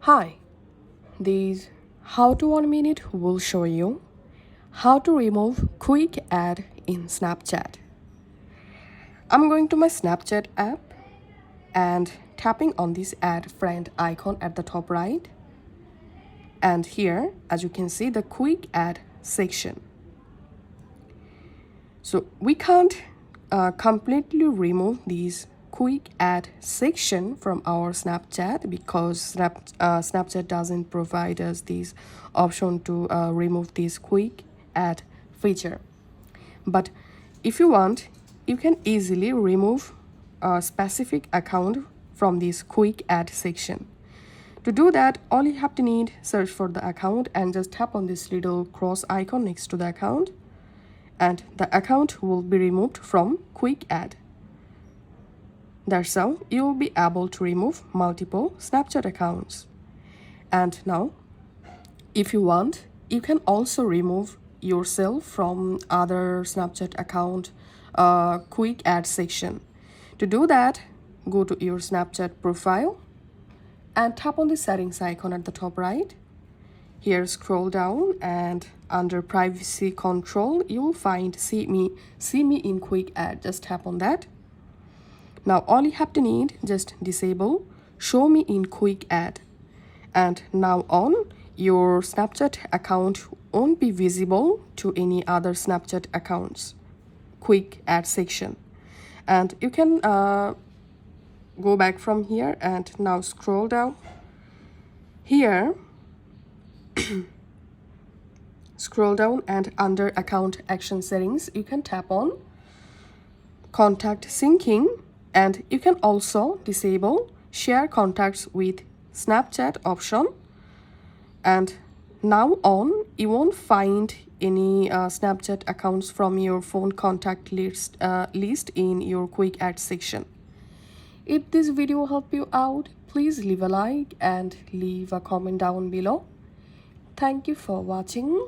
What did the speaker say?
Hi, this How to 1 Minute will show you how to remove quick ad in Snapchat. I'm going to my Snapchat app and tapping on this add friend icon at the top right. And here, as you can see, the quick ad section. So we can't completely remove these quick ad section from our Snapchat because Snapchat doesn't provide us this option to remove this quick ad feature. But if you want, you can easily remove a specific account from this quick ad section. To do that, all you have to need, search for the account and just tap on this little cross icon next to the account, and the account will be removed from quick ad. That's how you will be able to remove multiple Snapchat accounts. And now, if you want, you can also remove yourself from other Snapchat account quick ad section. To do that, go to your Snapchat profile and tap on the settings icon at the top right. Here, scroll down and under privacy control, you'll find see me in quick ad. Just tap on that. Now all you have to need, just disable show me in quick ad. And now on, your Snapchat account won't be visible to any other Snapchat accounts quick ad section. And you can go back from here and now scroll down. Here, scroll down and under account action settings, you can tap on contact syncing, and you can also disable share contacts with Snapchat option. And now on, you won't find any Snapchat accounts from your phone contact list in your quick ad section. If this video helped you out, please leave a like and leave a comment down below. Thank you for watching.